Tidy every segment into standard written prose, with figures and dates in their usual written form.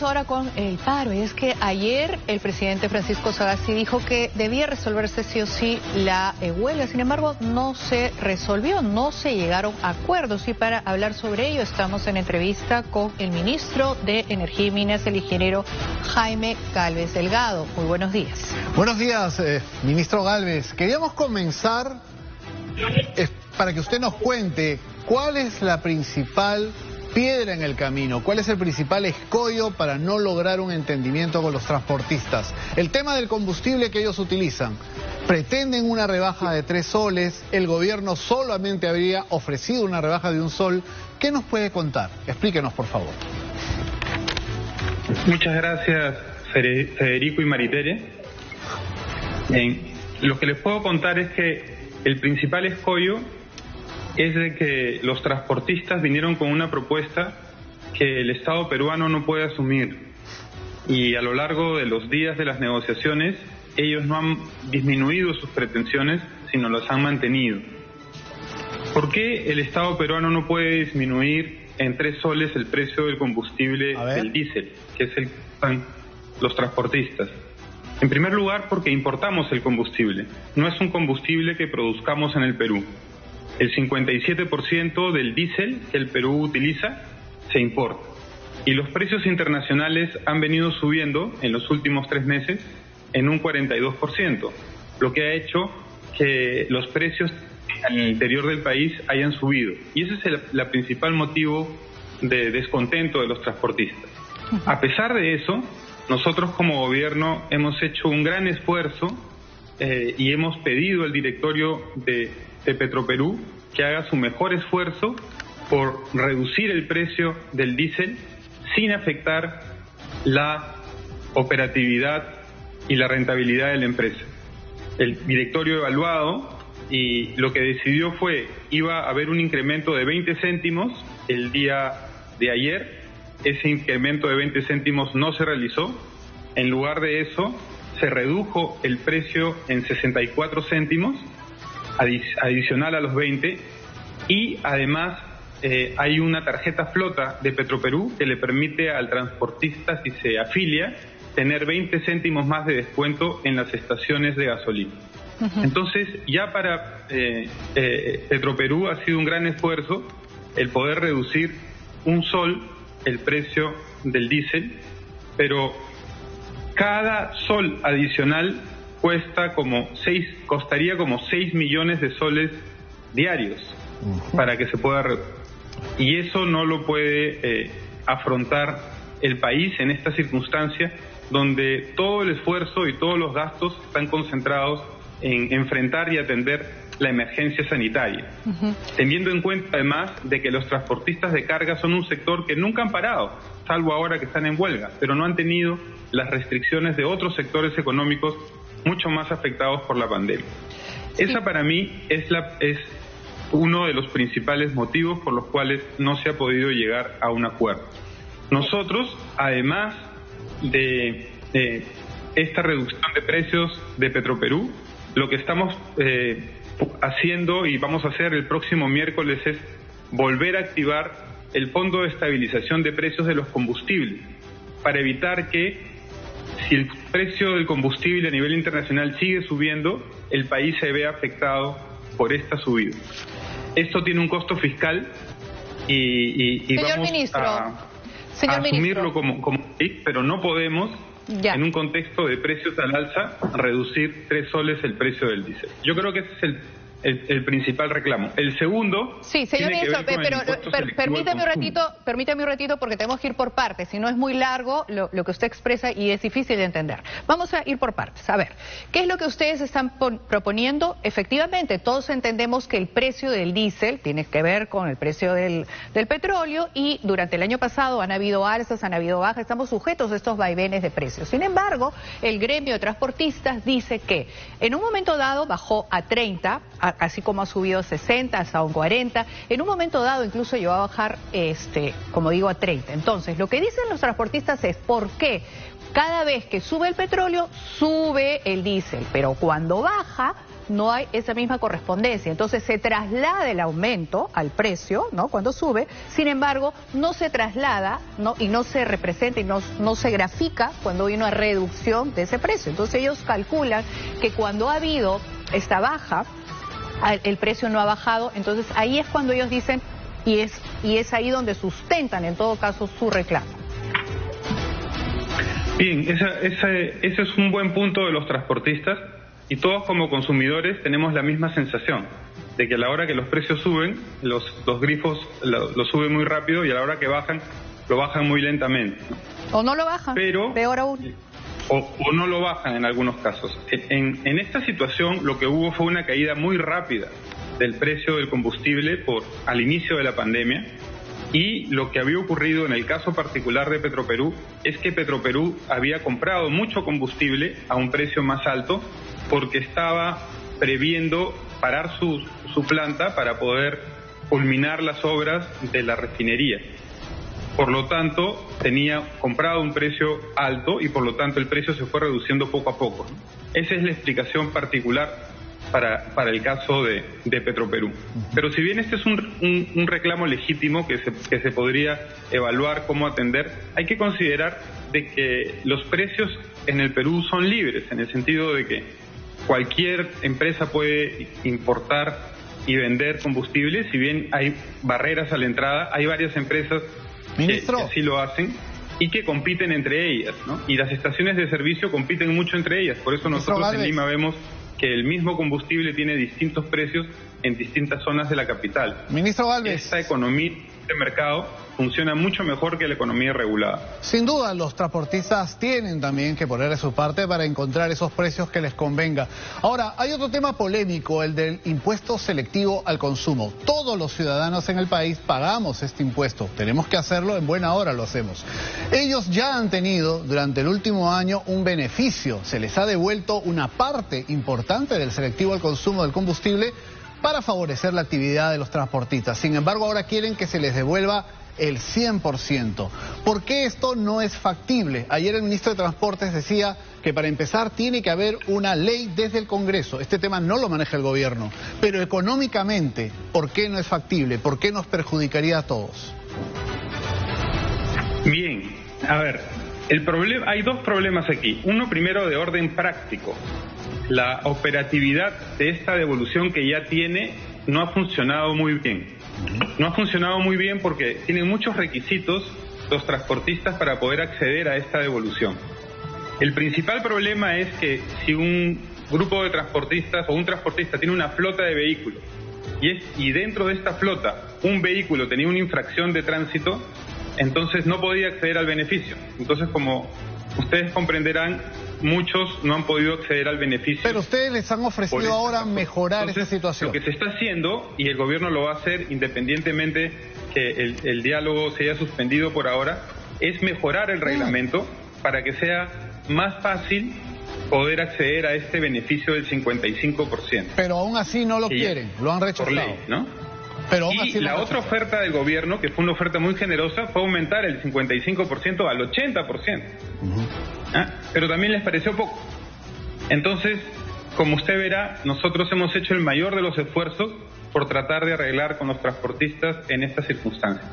Vamos ahora con el paro, y es que ayer el presidente Francisco Sagasti dijo que debía resolverse sí o sí la huelga. Sin embargo, no se resolvió, no se llegaron a acuerdos, y para hablar sobre ello estamos en entrevista con el ministro de Energía y Minas, el ingeniero Jaime Gálvez Delgado. Muy buenos días. Buenos días, ministro Gálvez. Queríamos comenzar para que usted nos cuente cuál es la principal piedra en el camino, cuál es el principal escollo para no lograr un entendimiento con los transportistas. El tema del combustible que ellos utilizan. Pretenden una rebaja de 3 soles, el gobierno solamente habría ofrecido una rebaja de 1 sol. ¿Qué nos puede contar? Explíquenos, por favor. Muchas gracias, Federico y Maritere. Lo que les puedo contar es que el principal escollo es de que los transportistas vinieron con una propuesta que el Estado peruano no puede asumir, y a lo largo de los días de las negociaciones ellos no han disminuido sus pretensiones, sino las han mantenido. ¿Por qué el Estado peruano no puede disminuir en 3 soles el precio del combustible del diésel, que es el que usan los transportistas? En primer lugar, porque importamos el combustible, no es un combustible que produzcamos en el Perú. El 57% del diésel que el Perú utiliza se importa. Y los precios internacionales han venido subiendo en los últimos 3 meses en un 42%, lo que ha hecho que los precios al interior del país hayan subido. Y ese es el principal motivo de descontento de los transportistas. A pesar de eso, nosotros como gobierno hemos hecho un gran esfuerzo y hemos pedido al directorio de Petroperú que haga su mejor esfuerzo por reducir el precio del diésel sin afectar la operatividad y la rentabilidad de la empresa. El directorio evaluado, y lo que decidió fue, iba a haber un incremento de 20 céntimos el día de ayer. Ese incremento de 20 céntimos no se realizó. En lugar de eso, se redujo el precio en 64 céntimos, adicional a los 20, y además hay una tarjeta flota de Petroperú que le permite al transportista, si se afilia, tener 20 céntimos más de descuento en las estaciones de gasolina. Entonces, ya para Petroperú ha sido un gran esfuerzo el poder reducir 1 sol el precio del diésel, pero cada sol adicional costaría como 6 millones de soles diarios para que se pueda y eso no lo puede afrontar el país en esta circunstancia donde todo el esfuerzo y todos los gastos están concentrados en enfrentar y atender la emergencia sanitaria, teniendo en cuenta además de que los transportistas de carga son un sector que nunca han parado, salvo ahora que están en huelga, pero no han tenido las restricciones de otros sectores económicos mucho más afectados por la pandemia. Sí. Esa para mí es uno de los principales motivos por los cuales no se ha podido llegar a un acuerdo. Nosotros, además de esta reducción de precios de Petroperú, lo que estamos haciendo y vamos a hacer el próximo miércoles es volver a activar el Fondo de Estabilización de Precios de los Combustibles para evitar que, si el precio del combustible a nivel internacional sigue subiendo, el país se vea afectado por esta subida. Esto tiene un costo fiscal y vamos a asumirlo como país, pero no podemos, en un contexto de precios al alza, reducir 3 soles el precio del diésel. Yo creo que ese es el principal reclamo. El segundo... Sí, señor ministro, pero permítame un ratito porque tenemos que ir por partes, si no es muy largo lo que usted expresa y es difícil de entender. Vamos a ir por partes. A ver, ¿qué es lo que ustedes están proponiendo? Efectivamente, todos entendemos que el precio del diésel tiene que ver con el precio del petróleo, y durante el año pasado han habido alzas, han habido bajas, estamos sujetos a estos vaivenes de precios. Sin embargo, el gremio de transportistas dice que en un momento dado bajó a 30, así como ha subido a 60, hasta un 40, en un momento dado incluso llegó a bajar, como digo, a 30. Entonces, lo que dicen los transportistas es, ¿por qué cada vez que sube el petróleo, sube el diésel? Pero cuando baja, no hay esa misma correspondencia. Entonces se traslada el aumento al precio, ¿no?, cuando sube, sin embargo, no se traslada, ¿no?, y no se representa y no se grafica cuando hay una reducción de ese precio. Entonces ellos calculan que cuando ha habido esta baja, el precio no ha bajado, entonces ahí es cuando ellos dicen, y es ahí donde sustentan en todo caso su reclamo. Bien, ese es un buen punto de los transportistas, y todos como consumidores tenemos la misma sensación de que a la hora que los precios suben, los grifos lo suben muy rápido, y a la hora que bajan, lo bajan muy lentamente. O no lo bajan, pero peor aún. O no lo bajan en algunos casos. En esta situación lo que hubo fue una caída muy rápida del precio del combustible al inicio de la pandemia, y lo que había ocurrido en el caso particular de Petroperú es que Petroperú había comprado mucho combustible a un precio más alto porque estaba previendo parar su planta para poder culminar las obras de la refinería. Por lo tanto, tenía comprado un precio alto y por lo tanto el precio se fue reduciendo poco a poco. Esa es la explicación particular para el caso de Petroperú. Pero si bien este es un reclamo legítimo que se podría evaluar cómo atender, hay que considerar de que los precios en el Perú son libres, en el sentido de que cualquier empresa puede importar y vender combustible. Si bien hay barreras a la entrada, hay varias empresas que así lo hacen y que compiten entre ellas, ¿no? Y las estaciones de servicio compiten mucho entre ellas. Por eso nosotros en Lima vemos que el mismo combustible tiene distintos precios en distintas zonas de la capital. Ministro Gálvez, esta economía de mercado funciona mucho mejor que la economía regulada. Sin duda, los transportistas tienen también que poner de su parte para encontrar esos precios que les convenga. Ahora, hay otro tema polémico, el del impuesto selectivo al consumo. Todos los ciudadanos en el país pagamos este impuesto. Tenemos que hacerlo, en buena hora lo hacemos. Ellos ya han tenido durante el último año un beneficio. Se les ha devuelto una parte importante del selectivo al consumo del combustible para favorecer la actividad de los transportistas. Sin embargo, ahora quieren que se les devuelva el 100%. ¿Por qué esto no es factible? Ayer el ministro de Transportes decía que para empezar tiene que haber una ley desde el Congreso. Este tema no lo maneja el gobierno. Pero económicamente, ¿por qué no es factible? ¿Por qué nos perjudicaría a todos? Bien, a ver, hay dos problemas aquí. Uno primero de orden práctico. La operatividad de esta devolución que ya tiene no ha funcionado muy bien. No ha funcionado muy bien porque tienen muchos requisitos los transportistas para poder acceder a esta devolución. El principal problema es que si un grupo de transportistas o un transportista tiene una flota de vehículos y dentro de esta flota un vehículo tenía una infracción de tránsito, entonces no podía acceder al beneficio. Entonces, como ustedes comprenderán, muchos no han podido acceder al beneficio. Pero ustedes les han ofrecido ahora mejorar esa situación. Lo que se está haciendo, y el gobierno lo va a hacer independientemente que el diálogo se haya suspendido por ahora, es mejorar el reglamento para que sea más fácil poder acceder a este beneficio del 55%. Pero aún así no lo quieren, lo han rechazado. Por ley, ¿no? Pero aún y así la otra oferta del gobierno, que fue una oferta muy generosa, fue aumentar el 55% al 80%. Pero también les pareció poco. Entonces, como usted verá, nosotros hemos hecho el mayor de los esfuerzos por tratar de arreglar con los transportistas en estas circunstancias.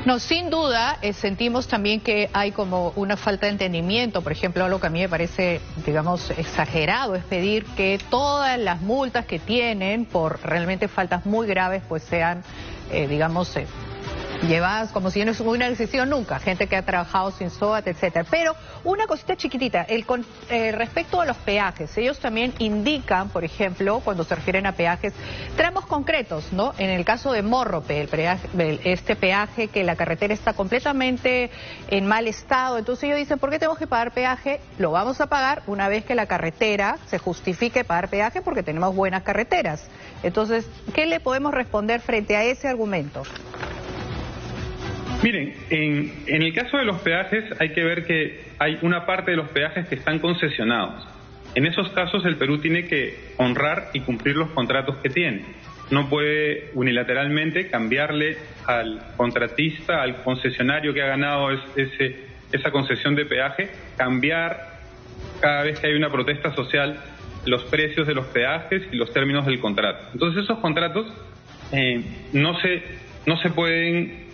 No, sin duda, sentimos también que hay como una falta de entendimiento. Por ejemplo, algo que a mí me parece, digamos, exagerado es pedir que todas las multas que tienen por realmente faltas muy graves pues sean, digamos, llevadas como si no hubiera existido nunca, gente que ha trabajado sin SOAT, etcétera. Pero una cosita chiquitita, respecto a los peajes, ellos también indican, por ejemplo, cuando se refieren a peajes, tramos concretos, ¿no? En el caso de Morrope, este peaje que la carretera está completamente en mal estado, entonces ellos dicen, ¿por qué tenemos que pagar peaje? Lo vamos a pagar una vez que la carretera se justifique pagar peaje porque tenemos buenas carreteras. Entonces, ¿qué le podemos responder frente a ese argumento? Miren, en el caso de los peajes hay que ver que hay una parte de los peajes que están concesionados. En esos casos el Perú tiene que honrar y cumplir los contratos que tiene. No puede unilateralmente cambiarle al contratista, al concesionario que ha ganado esa concesión de peaje, cambiar cada vez que hay una protesta social los precios de los peajes y los términos del contrato. Entonces esos contratos no se pueden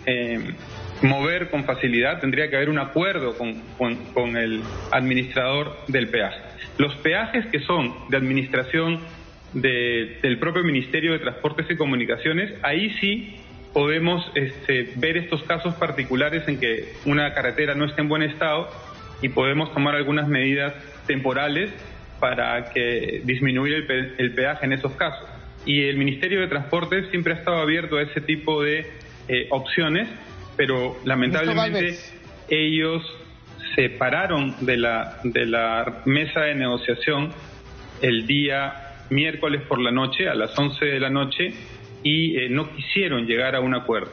mover con facilidad, tendría que haber un acuerdo con el administrador del peaje. Los peajes que son de administración del propio Ministerio de Transportes y Comunicaciones, ahí sí podemos ver estos casos particulares en que una carretera no está en buen estado y podemos tomar algunas medidas temporales para que disminuir el peaje en esos casos. Y el Ministerio de Transportes siempre ha estado abierto a ese tipo de opciones, pero lamentablemente ellos se pararon de la mesa de negociación el día miércoles por la noche, a las 11 de la noche, y no quisieron llegar a un acuerdo.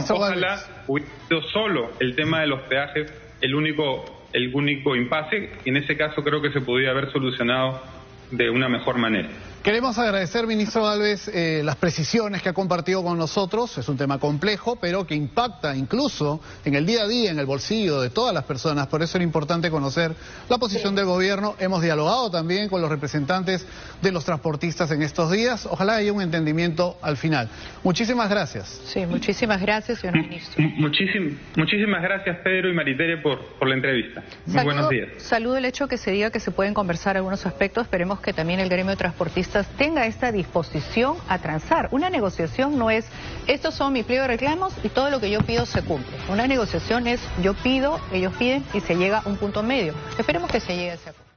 Ojalá hubiera sido solo el tema de los peajes el único impasse, y en ese caso creo que se podría haber solucionado de una mejor manera. Queremos agradecer, ministro Gálvez, las precisiones que ha compartido con nosotros. Es un tema complejo, pero que impacta incluso en el día a día, en el bolsillo de todas las personas. Por eso era importante conocer la posición del gobierno. Hemos dialogado también con los representantes de los transportistas en estos días. Ojalá haya un entendimiento al final. Muchísimas gracias. Sí, muchísimas gracias, señor ministro. Muchísimas gracias, Pedro y Maritere, por la entrevista. Muy buenos días. Saludo el hecho que se diga que se pueden conversar algunos aspectos. Esperemos que también el gremio de transportistas tenga esta disposición a transar. Una negociación no es, estos son mi pliego de reclamos y todo lo que yo pido se cumple. Una negociación es, yo pido, ellos piden y se llega a un punto medio. Esperemos que se llegue a ese acuerdo.